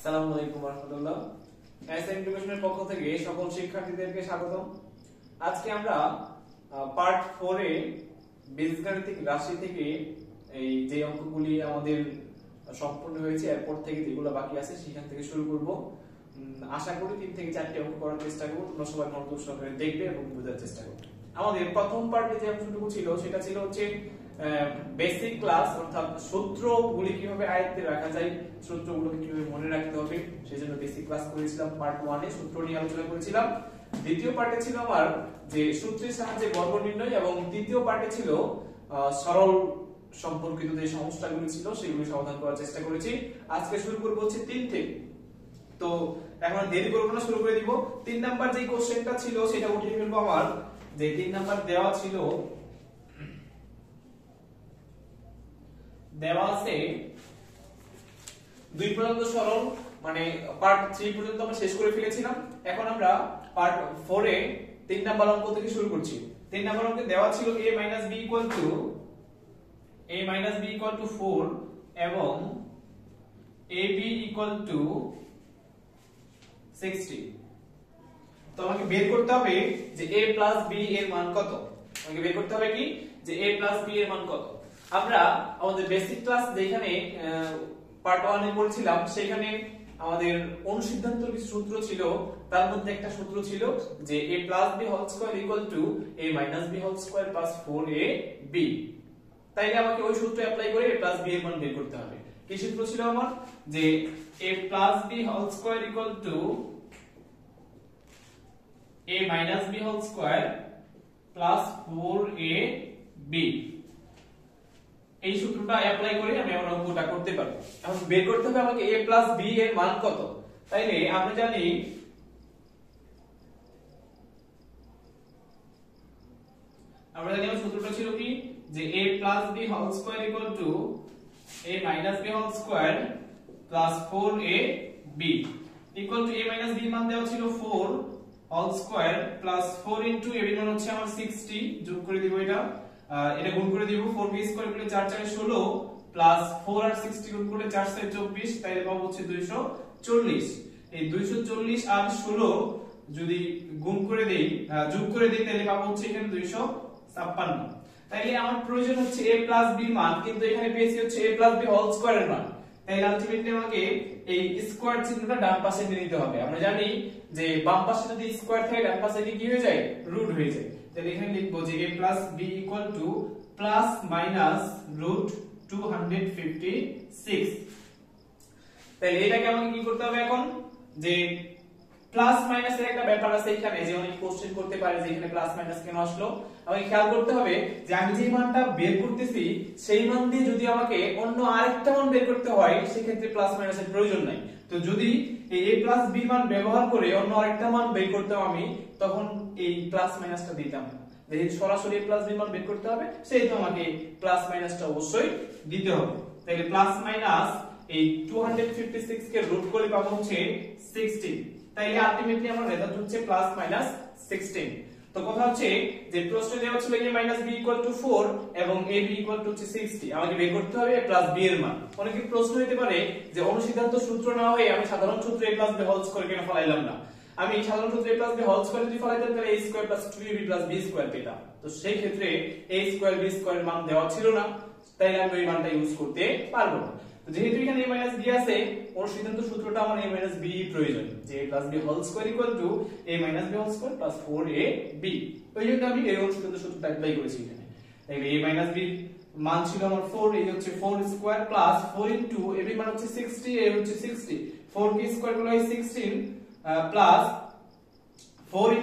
আসসালামু আলাইকুম ওয়া রাহমাতুল্লাহ। এসএম এডুকেশনের পক্ষ থেকে সকল শিক্ষার্থীদেরকে স্বাগতম। আজকে আমরা পার্ট 4 এ বীজগাণিতিক রাশি থেকে এই যে অঙ্কগুলি আমাদের সম্পূর্ণ হয়েছে এরপর থেকে যেগুলো বাকি আছে সেখান থেকে শুরু করব। আশা করি 3 থেকে 4টি অঙ্ক করার চেষ্টা করব। তোমরা সবাই মনোযোগ সহকারে দেখবে এবং বোঝার চেষ্টা করবে। আমাদের প্রথম পার্টে যে অংশটুকু ছিল সেটা ছিল হচ্ছে বেসিক ক্লাস, অর্থাৎ সূত্রগুলি কিভাবে আয়ত্তে রাখা যায়, সূত্রগুলোকে কিভাবে মনে রাখতে হবে সেজন্য বেসিক ক্লাস করেছিলাম। পার্ট 1 এ সূত্র নিয়ে আলোচনা করেছিলাম। দ্বিতীয় পার্টে ছিল আমার যে সূত্রের সাহায্যে বর্গ নির্ণয়, এবং তৃতীয় পার্টে ছিল সরল সম্পর্কিত যে সমস্যাগুলি ছিল সেগুলি সমাধান করার চেষ্টা করেছি। আজকে শুরু করব হচ্ছে 3 থেকে। তো এখন দেরি করব না, শুরু করে দিব। 3 নাম্বার যে কোশ্চেনটা ছিল সেটা উঠিয়ে ফেলবো। আমার যে 3 নাম্বার দেওয়া ছিল, দেওয়া আছে 2 পর্যন্ত সরল, মানে পার্ট 3 পর্যন্ত আমরা শেষ করে ফেলেছিলাম। এখন আমরা পার্ট 4 এ 3 নাম্বার অঙ্ক থেকে শুরু করছি। 3 নাম্বার অঙ্কে দেওয়া ছিল a - b = 4 এবং ab = 60। তো আমাকে বের করতে হবে যে a + b এর মান কত। আমাকে বের করতে হবে কি যে a + b এর মান কত। আমরা আমাদের বেসিক ক্লাস যেখানে পার্ট 1 এ পড়ছিলাম সেখানে আমাদের অনুসিদ্ধান্তর কিছু সূত্র ছিল। তার মধ্যে একটা সূত্র ছিল যে a + b² = a - b² + 4ab। তাইলে আমাকে ওই সূত্র অ্যাপ্লাই করে a + b এর মান বের করতে হবে। কি সূত্র ছিল আমার? যে a + b² = a - b² + 4ab। এই সূত্রটা অ্যাপ্লাই করে আমি আমার অঙ্কটা করতে পারবো। এখন বের করতে হবে আমাকে a + b এর মান কত। তাইলে আমরা জানি আমার সূত্রটা ছিল কি যে a + b² = a - b² + 4ab a - b মান দেওয়া ছিল 4² + 4 * ab মান হচ্ছে আমার 60। যোগ করে দিব এটা গুণ করে দিব। 4b² করলে 4 × 4 = 16 প্লাস 4 আর 60 গুণ করলে 4 × 4 = 24, তাইলে পাবো হচ্ছে 240। এই 240 আর 16 যদি গুণ করে দেই, যোগ করে দেই, তাহলে পাবো হচ্ছে এখানে 256। তাইলে আমার প্রয়োজন হচ্ছে a + b মান, কিন্তু এখানে পেয়েছি হচ্ছে a + b² এর মান। তাইলে আলটিমেটলি আমাকে এই স্কয়ার চিহ্নটা ডান পাশে নিতে হবে। আমরা জানি যে বাম পাশে যদি স্কয়ার থাকে ডান পাশে কি হয়ে যায়? রুট হয়ে যায়। তাহলে এখানে লিখব যে a + b = ±√256। তাহলে এটাকে আমাকে কি করতে হবে এখন? যে প্লাস মাইনাসের একটা ব্যাপার আছে এখানে, যে অনেক কোশ্চেন করতে পারে যে এখানে প্লাস মাইনাস কেন আসলো। আমাকে খেয়াল করতে হবে যে আমি যে মানটা বের করতেছি সেই মান দিয়ে যদি আমাকে অন্য আরেকটা মান বের করতে হয় সেক্ষেত্রে প্লাস মাইনাসের প্রয়োজন নাই। তো যদি এই a + b মান ব্যবহার করে অন্য আরেকটা মান বের করতাম আমি, তখন এই প্লাস মাইনাসটা দিতাম না। যেহেতু সরাসরি a + b মান বের করতে হবে সেহেতু আমাকে প্লাস মাইনাসটা অবশ্যই দিতে হবে। তাহলে প্লাস মাইনাস এই 256 কে রুট করে পাবো হচ্ছে 16। তাইলে আলটিমেটলি আমার রেজাল্ট হচ্ছে +/16। তো কথা হচ্ছে যে প্রশ্ন দেওয়া ছিল a - b = 4 এবং ab = 60। আমাকে বের করতে হবে a + b এর মান। অনেকে প্রশ্ন হতে পারে যে অনুসিদ্ধান্ত সূত্র না হয়ে আমি সাধারণ সূত্র a + b² কেন ফলাইলাম না। আমি সাধারণ সূত্র a + b² যদি ফলাইতাম তাহলে a² + 2ab + b² পেতাম। তো সেই ক্ষেত্রে a² b² এর মান দেওয়া ছিল না, তাইলে আমি এই মানটা ইউজ করতে পারবো না। যেহেতু এখানে a - b আছে, অনুসিদ্ধান্ত সূত্রটা আমার a - b প্রয়োজন, যে a + b² = a - b² + 4ab। ওই জন্য আমি এই অনুসিদ্ধান্ত সূত্রটা অ্যাপ্লাই করেছি এখানে। তাহলে a - b মান ছিল আমার 4, এই হচ্ছে 4² প্লাস 4 * ab মান হচ্ছে 60, a হচ্ছে 60, 4 কে স্কয়ার করলে হয় 16 প্লাস 4 *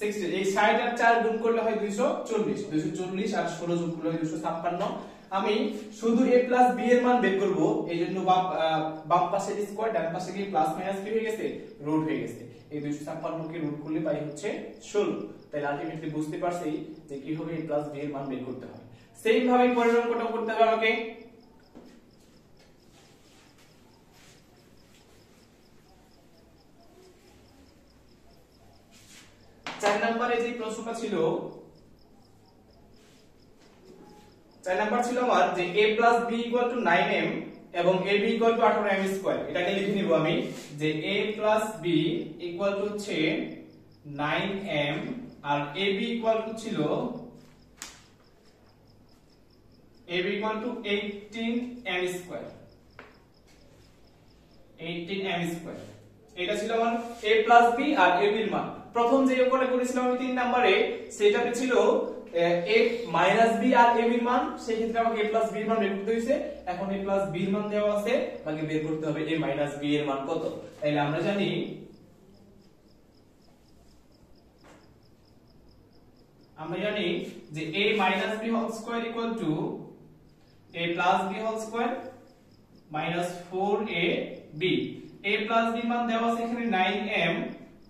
60, এই 60 আর 4 গুণ করলে হয় 240, 240 আর 16 যোগ করলে হয় 256। আমি শুধু a + b এর মান বের করব, এইজন্য বাম পাশে স্কয়ার, ডান পাশে কি প্লাস মাইনাস কি হয়ে গেছে? রুট হয়ে গেছে। এই 256 কে রুট করলে পাই হচ্ছে 16। তাই আলটিমেটলি বুঝতে পারছি যে কিভাবে a + b এর মান বের করতে হয়। সেম ভাবে পরের অঙ্কটা করতে হবে আমাকে। 4 নম্বরে যে প্রশ্নটা ছিল, 4 নাম্বার ছিল আমার যে a + b = 9m এবং ab = 18m²। এটাকে লিখে নিব আমি যে a b ইকুয়াল টু হচ্ছে 9m আর ab ইকুয়াল টু ছিল ab equal to 18m square 18m square. এটা ছিল আমার a b আর ab এর মান। প্রথম যে অঙ্কটা করেছিলাম আমি 3 নম্বরে, সেটাতে ছিল a b আর ab এর মান, সেই ক্ষেত্রে আমাকে a b এর মান বের করতে হইছে। এখন a b এর মান দেওয়া আছে, আমাকে বের করতে হবে a b এর মান কত। তাইলে আমরা জানি যে a b whole square equal to a b whole square minus 4ab। a b মান দেওয়া আছে এখানে 9m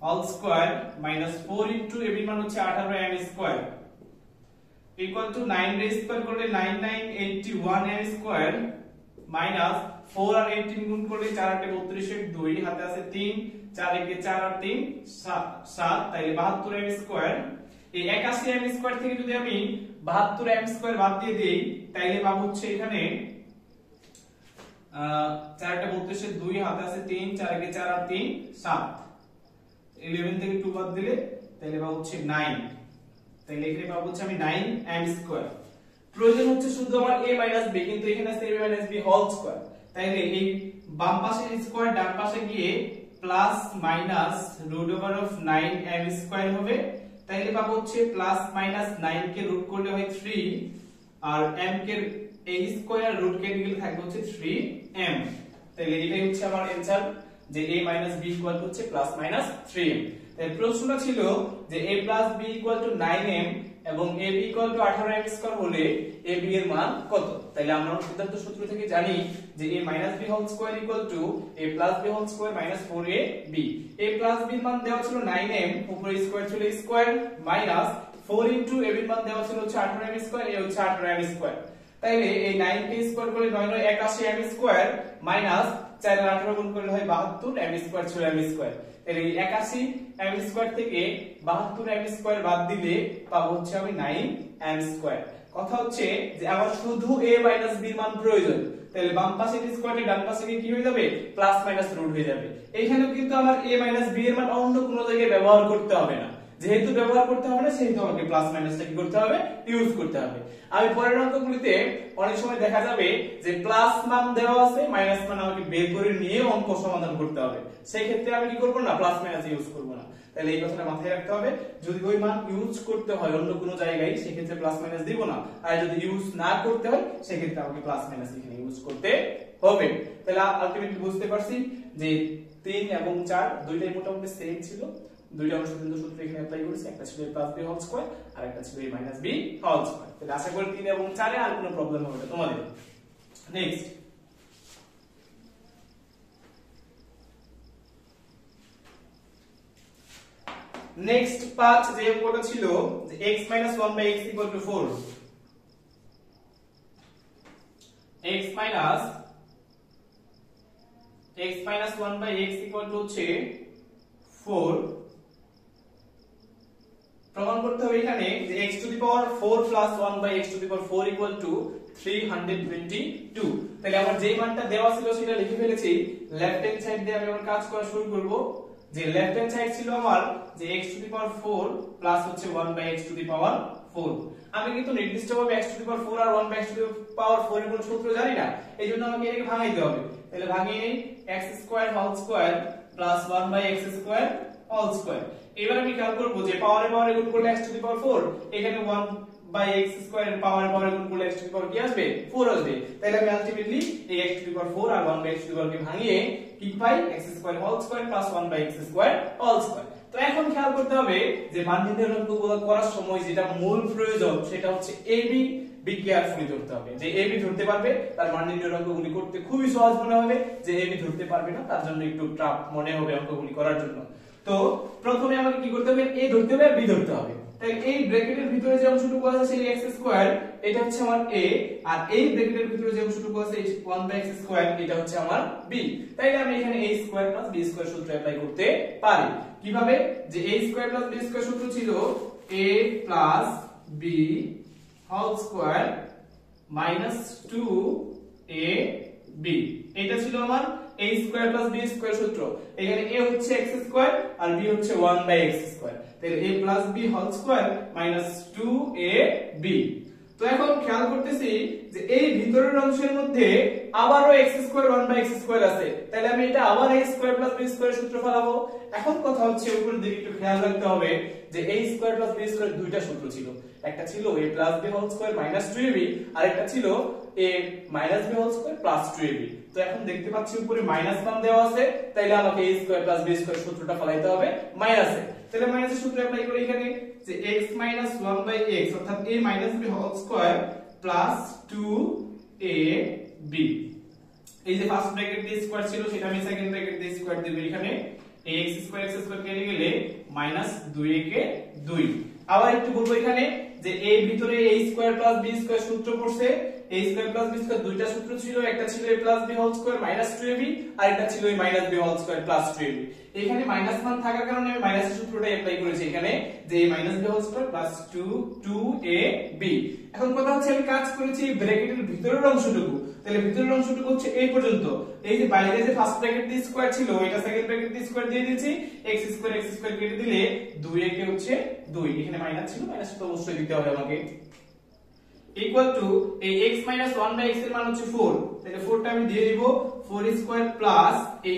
whole square minus 4 into ab মান হচ্ছে 18m স্কয়ার ইকুয়াল টু 9 রে স্কয়ার করলে 9981m স্কয়ার মাইনাস 4 আর 18 গুণ করলে 4 8 32 এর 2 হাতে আছে 3 4 একে 4 আর 3 7 তাইলে 72m স্কয়ার। এই 81m স্কয়ার থেকে যদি আমি 72m স্কয়ার বাদ দিয়ে দেই তাইলে পাবো হচ্ছে এখানে 4 8 32 এর 2 হাতে আছে 3 4 একে 4 আর 3 7 11 থেকে 2 বাদ দিলে তাহলে পাবো হচ্ছে 9। তাহলে এখানে পাবো হচ্ছে আমি 9m স্কয়ার। প্রয়োজন হচ্ছে শুধু আমার a b, কিন্তু এখানে আছে a b হোল স্কয়ার। তাইলে এই বাম পাশের স্কয়ার ডান পাশে গিয়ে plus minus root over of 9m square হবে। তাইলে পাবো হচ্ছে প্লাস মাইনাস 9 কে রুট করলে হয় 3 আর m কে a স্কয়ার রুট কে দিলে থাকবে হচ্ছে 3m। তাইলে এটাই হচ্ছে আমার आंसर যে a b ইকুয়াল টু হচ্ছে প্লাস মাইনাস 3m। তাই প্রশ্নটা ছিল যে a b equal to 9m এবং ab equal to 18m square হলে ab এর মান কত। তাইলে আমরা সিদ্ধান্ত সূত্র থেকে জানি যে a b whole square equal to a b whole square minus 4ab। a b এর মান দেওয়া ছিল 9m, উপরে স্কয়ার ছিল স্কয়ার মাইনাস 4 ইনটু ab এর মান দেওয়া ছিল হচ্ছে 18m স্কয়ার, এই হচ্ছে 18m স্কয়ার। তাইলে এই 9 কে স্কয়ার করলে 9 9 81m স্কয়ার মাইনাস 4 আর 18 গুণ করলে হয় 72m স্কয়ার ছিল m স্কয়ার। তাহলে এই 81m স্কয়ার থেকে 72m স্কয়ার বাদ দিলে পাবো হচ্ছে আমি 9m স্কয়ার। কথা হচ্ছে যে আমার শুধু a b এর মান প্রয়োজন। তাহলে বাম পাশের স্কয়ারটা ডান পাশে গিয়ে কি হয়ে যাবে, প্লাস মাইনাস রুট হয়ে যাবে। এইখানেও কিন্তু আমার a b এর মান অন্য কোনো জায়গায় ব্যবহার করতে হবে না, যেহেতু ব্যবহার করতে হবে না সেহেতু আমাকে প্লাস মাইনাসটা কি করতে হবে, ইউজ করতে হবে। আমি পরের অঙ্কগুলিতে অনেক সময় দেখা যাবে যে প্লাস মান দেওয়া আছে, মাইনাস মান আমাকে বের করে নিয়ে অঙ্ক সমাধান করতে হবে, সেই ক্ষেত্রে আমি কি করব না, প্লাস মাইনাস ইউজ করব না। তাহলে এই কথাটা মাথায় রাখতে হবে, যদি ওই মান ইউজ করতে হয় অন্য কোনো জায়গায় সেই ক্ষেত্রে প্লাস মাইনাস দিব না, আর যদি ইউজ না করতে হয় সেই ক্ষেত্রে আমাকে প্লাস মাইনাস এখানে ইউজ করতে হবে। তাহলে আলটিমেটলি বুঝতে পারছি যে 3 এবং 4 দুইটাই মোটামুটি সেম ছিল, দুইটা আমরা সিদ্ধান্ত সূত্র এখানে অ্যাপ্লাই করেছি, একটা ছিল a b হোল স্কয়ার আর একটা ছিল a b হোল স্কয়ার। তাহলে আশা করি 3 এবং 4 এ আর কোনো প্রবলেম হবে না তোমাদের। নেক্সট নেক্সট পার্ট যে অঙ্কটা ছিল যে x 1/x = 4, x 1/x হচ্ছে 4। প্রমাণ করতে হবে এখানে যে x to the power 4 plus 1/x to the power 4 equal to 322। তাহলে আমার যেই মানটা দেওয়া ছিল সেটা লিখে ফেলেছি। লেফট হ্যান্ড সাইড দিয়ে আমি আমার কাজ করা শুরু করব। যে লেফট হ্যান্ড সাইড ছিল আমার যে x to the power 4 plus হচ্ছে 1/x টু দি পাওয়ার 4। আমি কিন্তু নির্দিষ্টভাবে x টু দি পাওয়ার 4 আর 1/x টু দি পাওয়ার 4 এর কোনো সূত্র জানি না, এইজন্য আমাকে এটাকে ভাঙাইতে হবে। তাহলে ভাঙিয়ে নেই, x square whole square plus 1/x square whole square. এবার আমি খেয়াল করব যে পাওয়ারে পাওয়ারে গুণ করলে x টু দি পাওয়ার 4, এখানে 1/x স্কয়ার এর পাওয়ারে পাওয়ারে গুণ করলে x টু দি পাওয়ার কি আসবে, 4 আসবে। তাহলে আমি আলটিমেটলি এই x টু দি পাওয়ার 4 আর 1/x টু দি পাওয়ার কে ভাঙিয়ে কি পাই, x square whole square plus 1/x square whole square. তো এখন খেয়াল করতে হবে যে মান নির্ণয়ের অঙ্কগুলো করার সময় যেটা মূল প্রয়োজন সেটা হচ্ছে ab বি কেয়ারফুলি ধরতে হবে। যে ab ধরতে পারবে তার মান নির্ণয়ের অঙ্কগুলি করতে খুবই সহজ মনে হবে, যে ab ধরতে পারবে না তার জন্য একটু টাফ মনে হবে অঙ্কগুলি করার জন্য। তো প্রথমে আমাকে কি করতে হবে, a ধরতে হবে আর b ধরতে হবে। তাই এই ব্র্যাকেটের ভিতরে যে অংশটুকু আছে সেই x স্কয়ার, এটা হচ্ছে আমার a, আর এই ব্র্যাকেটের ভিতরে যে অংশটুকু আছে 1/x স্কয়ার, এটা হচ্ছে আমার b। তাইলে আমি এখানে a square plus b square সূত্র অ্যাপ্লাই করতে পারি। কিভাবে, যে a square plus b square সূত্র ছিল a plus b whole square minus 2ab, এটা ছিল আমার a square plus b square সূত্র এখানে a হচ্ছে x স্কয়ার আর b হচ্ছে 1/x স্কয়ার তাহলে a plus b whole square minus 2ab তো এখন খেয়াল করতেছি যে এই ভিতরের অংশের মধ্যে আবারও x স্কয়ার 1/x স্কয়ার আছে তাহলে আমি এটা আবার a square plus b square সূত্র ফলাবো এখন কথা হচ্ছে উপরের দিকে একটু খেয়াল রাখতে হবে যে a square plus b square দুইটা সূত্র ছিল একটা ছিল a plus b whole square minus 2ab আর একটা ছিল a minus b whole square plus 2ab তো এখন দেখতে পাচ্ছি উপরে মাইনাস মান দেওয়া আছে তাইলে আমাকে a square plus b square সূত্রটা ফলাইতে হবে মাইনাসে তাহলে মাইনাসের সূত্র অ্যাপ্লাই করি এখানে যে x 1/x অর্থাৎ a b whole square plus 2ab এই যে ফার্স্ট ব্র্যাকেট দিয়ে স্কয়ার ছিল সেটা আমি সেকেন্ড ব্র্যাকেট দিয়ে স্কয়ার দেব এখানে x স্কয়ার কেটে গেলে মাইনাস 2a কে 2 আবার একটু বলবো এখানে যে a ভিতরে a square plus b square সূত্র পড়ছে a square plus b square দুইটা সূত্র ছিল একটা ছিল a plus b whole square minus 2ab আর একটা ছিল a minus b whole square plus 2ab এখানে মাইনাস মান থাকার কারণে আমি মাইনাসের সূত্রটা অ্যাপ্লাই করেছি এখানে যে a minus b whole square plus 2ab এখন কথা হচ্ছে আমি কাজ করেছি ব্র্যাকেটের ভিতরের অংশটুকু তাহলে ভিতরের অংশটুকু হচ্ছে এই পর্যন্ত এই যে বাইরে যে ফার্স্ট ব্র্যাকেট দিয়ে স্কয়ার ছিল এটা সেকেন্ড ব্র্যাকেট দিয়ে স্কয়ার দিয়ে দিয়েছি x স্কয়ার কেটে দিলে 2a কে হচ্ছে 2 এখানে মাইনাস ছিল মাইনাস তো অবশ্যই দিতে হবে আমাকে ইকুয়াল টু এই x 1/x এর মান হচ্ছে 4 তাহলে 4 টা আমি দিয়ে দিব 4 স্কয়ার প্লাস এই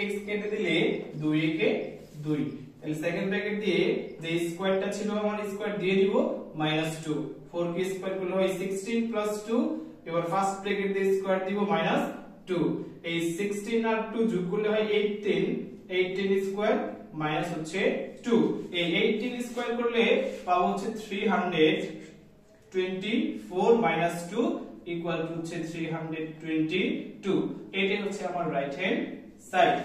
x কেটে দিলে 2a কে 2 তাহলে সেকেন্ড ব্র্যাকেট দিয়ে যে স্কয়ারটা ছিল আমার স্কয়ার দিয়ে দিব -2 4 কে স্কয়ার করলে হয় 16 প্লাস 2 এবার ফার্স্ট ব্র্যাকেট দিয়ে স্কয়ার দিব -2 এই 16 আর 2 যোগ করলে হয় 18 স্কয়ার মাইনাস হচ্ছে 2 এই 18 স্কয়ার করলে পাবো হচ্ছে 324 মাইনাস 2 ইকুয়াল টু হচ্ছে 322 এটাই হচ্ছে আমার রাইট হ্যান্ড সাইড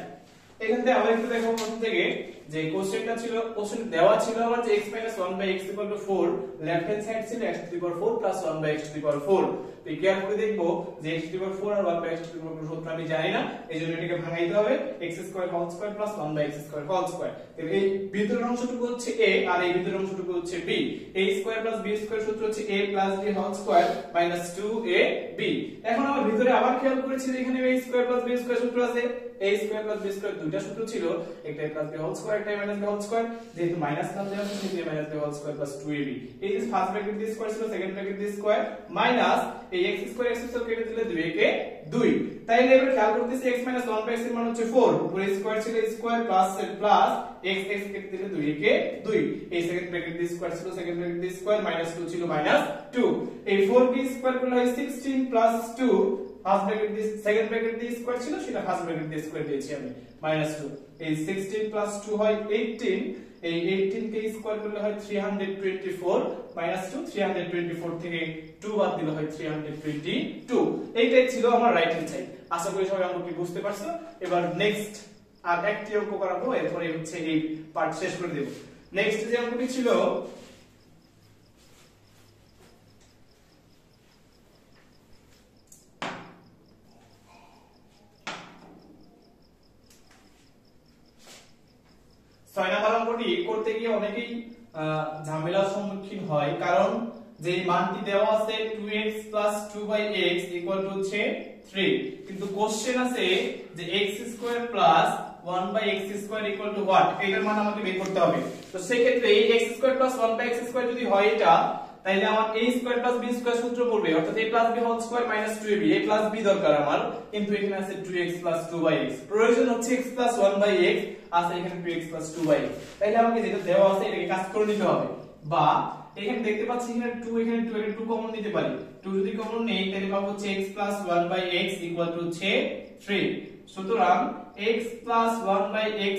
এখান থেকে আবার একটু দেখো কোন থেকে যে কোশ্চেনটা ছিল কোশ্চেন দেওয়া ছিল আমার যে x 1/x 4 left hand side ছিল x 4 1/x 4 তো কেয়ারফুলি দেখবো যে x 4 আর 1/x 4 সূত্র আমি জানি না এইজন্য এটাকে ভাঙাইতে হবে x square whole square 1/x square whole square তাহলে এই ভিতরের অংশটুকু হচ্ছে a আর এই ভিতরের অংশটুকু হচ্ছে b a square b square সূত্র হচ্ছে a b whole square -2ab এখন আমার ভিতরে আবার খেয়াল করেছি যে এখানে a স্কয়ার b স্কয়ার সূত্র আছে a স্কয়ার b স্কয়ার দুইটা সূত্র ছিল একটা a b হোল স্কয়ার একটা b হোল স্কয়ার যেহেতু মাইনাস নাম দেওয়া আছে সেহেতু a b whole square 2ab এই যে ফার্স্ট ব্র্যাকেট দিয়ে স্কয়ার ছিল সেকেন্ড ব্র্যাকেট দিয়ে স্কয়ার মাইনাস এই x স্কয়ার কেটে দিলে 2a কে 2 তাইলে এবার খেয়াল করতেছি x 1/x এর মান হচ্ছে 4 উপরে স্কয়ার ছিল স্কয়ার প্লাস x কেটে দিলে 2a কে 2 এই সেকেন্ড ব্র্যাকেট দিয়ে স্কয়ার ছিল সেকেন্ড ব্র্যাকেট দিয়ে স্কয়ার -2 ছিল -2 এই 4b স্কয়ার করলে হয় 16 প্লাস 2 ফার্স্ট ব্র্যাকেট দিয়ে সেকেন্ড ব্র্যাকেট দিয়ে স্কয়ার ছিল সেটা ফার্স্ট ব্র্যাকেট দিয়ে স্কয়ার দিয়েছি আমি -2 এই 16 প্লাস 2 হয় 18 এই 18 কে স্কয়ার করলে হয় 324 -2 324 থেকে 2 বাদ দিলে হয় 322 এইটাই ছিল আমার রাইট হ্যান্ড সাইড আশা করি সবাই অঙ্কটি বুঝতে পারছো এবার নেক্সট আর একটি অঙ্ক করাবো এরপরে হচ্ছে এই পার্ট শেষ করে দেব নেক্সট যে অঙ্কটি ছিল ছয় নম্বর অঙ্কটি করতে গিয়ে অনেকেই ঝামেলার সম্মুখীন হয় কারণ যে মানটি দেওয়া আছে 2x 2/x হচ্ছে 3 কিন্তু কোশ্চেন আছে যে x square 1/x square what এটার মান আমাকে বের করতে হবে তো সেই ক্ষেত্রে এই x স্কয়ার 1/x স্কয়ার যদি হয় এটা তাহলে আমার a স্কয়ার b স্কয়ার সূত্র পড়বে অর্থাৎ a b whole square -2ab a b দরকার আমার কিন্তু এখানে আছে 2x 2/x প্রয়োজন হচ্ছে x 1/x আছে এখানে 2x 2/x তাহলে আমাকে যেটা দেওয়া আছে এটাকে কাজ করে নিতে হবে বা এখানে দেখতে পাচ্ছি এখানে 2 এখানে 2 কমন নিতে পারি 2 যদি কমন নেই তাহলে পাবো হচ্ছে x 1/x হচ্ছে 3 সুতরাং x 1/x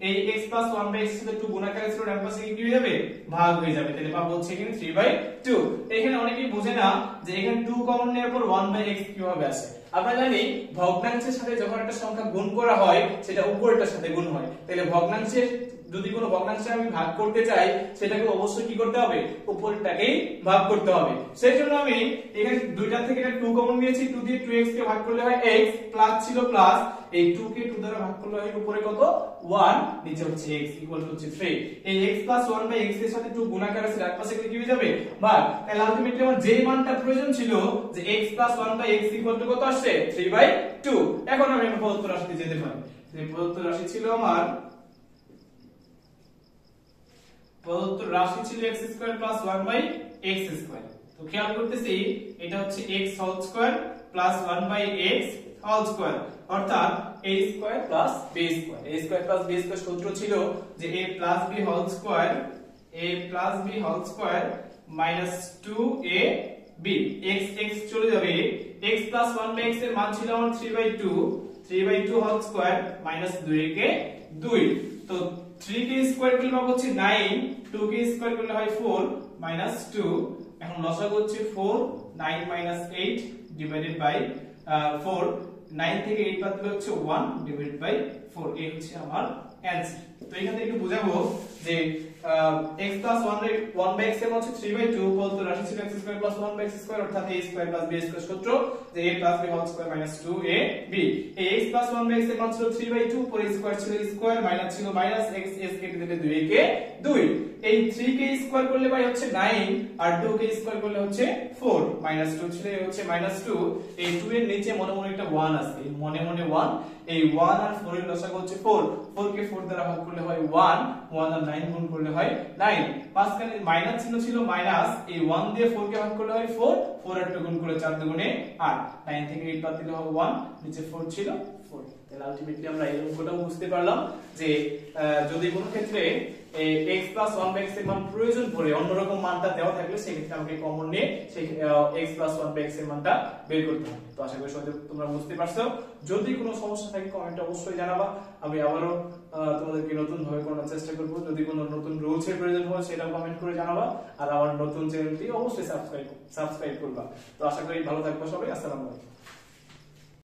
এই x 1/x এর সাথে 2 গুণাকারে ছিল ডান পাশে কি হয়ে যাবে ভাগ হয়ে যাবে তাহলে পাবো হচ্ছে এখানে 3/2 এখানে অনেকেই বোঝে না যে এখানে 2 কমন নেওয়ার পর 1/x কিভাবে আসে আমরা জানি ভগ্নাংশের সাথে যখন একটা সংখ্যা গুণ করা হয় সেটা উপরেরটার সাথে গুণ হয় তাহলে ভগ্নাংশের যদি কোনো ভগ্নাংশে আমি ভাগ করতে চাই সেটাকে অবশ্যই কি করতে হবে উপরেরটাকেই ভাগ করতে হবে সেই জন্য আমি এখানে দুইটা থেকে এটা 2 কমন নিয়েছি 2 দিয়ে 2x কে ভাগ করলে হয় x প্লাস ছিল প্লাস এই 2 কে 2 দ্বারা ভাগ করলে হয় উপরে কত 1 নিচে হচ্ছে x হচ্ছে 3 এই x 1/x এর সাথে 2 গুণাকার আছে ডান পাশে কি হয়ে যাবে ভাগ তাহলে আলটিমেটলি আমার যেই মানটা প্রয়োজন ছিল যে x 1/x কত আসছে আসছে 3/2। এখন আমি প্রদত্ত রাশিতে যেতে পারি। যে প্রদত্ত রাশি ছিল আমার x² + 1/x²। তো খেয়াল করতেছি এটা হচ্ছে x² + 1/x² অর্থাৎ a² + b²। a² + b² সূত্র ছিল যে a + b² - 2ab। x চলে যাবে, x + 1/x এর মান ছিল আমার 3/2 - 2 কে 2। তো 3k² করলে পাবো হচ্ছে 9, 2k² করলে হয় 4 - 2। এখন লসাগু হচ্ছে 4, 9 - 8 ডিভাইডেড বাই 4। 9 থেকে 8 বাদ দিলে হচ্ছে 1 ডিভাইডেড বাই 4। এই হচ্ছে আমার অ্যানসার। তো এখানে একটু বুঝাবো যে x + 1/x এর মান হচ্ছে 3/2, বলতো রাশি ছিল x² + 1/x² অর্থাৎ a² + b² সূত্র যে a + b² - 2ab। এই x + 1/x এর মান ছিল 3/2, পরে স্কয়ার ছিল স্কয়ার, মাইনাস ছিল মাইনাস, x কেটে দিলে 2 কে 2। এই 3k² করলে ভাই হচ্ছে 9 আর 2k² করলে হচ্ছে 4, -2 ছিল এই হচ্ছে -2। এই 2 এর নিচে মনে মনে একটা 1 আছে, এই মনে মনে 1। এই 1 আর 4 এর লসাগু হচ্ছে 4, 4 কে 4 দ্বারা ভাগ করলে হয় 1, 1 আর 9 গুণ করলে হয় 9। মাঝখানে মাইনাস চিহ্ন ছিল মাইনাস, এই 1 দিয়ে 4 কে ভাগ করলে হয় 4, 4 আর 2 গুণ করলে 4 দুগুণে 8, 9 থেকে 8 বাদ দিলে হয় 1, নিচে 4 ছিল 4। তাহলে আলটিমেটলি আমরা এই অঙ্কটাও বুঝতে পারলাম যে যদি কোনো ক্ষেত্রে x + 1/x এর মান প্রয়োজন পড়ে অন্যরকম মানটা দেওয়া থাকলে সেই ক্ষেত্রে আমাকে কমন নিয়ে সেই x + 1/x এর মানটা বের করতে হবে। তো আশা করি সবাই তোমরা বুঝতে পারছো। যদি কোনো সমস্যা থাকে কমেন্টে অবশ্যই জানাবা, আমি আবারো তোমাদেরকে নতুন ভাবে করার চেষ্টা করব। যদি কোনো নতুন রুলস এর প্রয়োজন হয় সেটাও কমেন্ট করে জানাবা, আর আমার নতুন চ্যানেলটি অবশ্যই সাবস্ক্রাইব করবা। তো আশা করি ভালো থাকবে সবাই। আসসালামু আলাইকুম।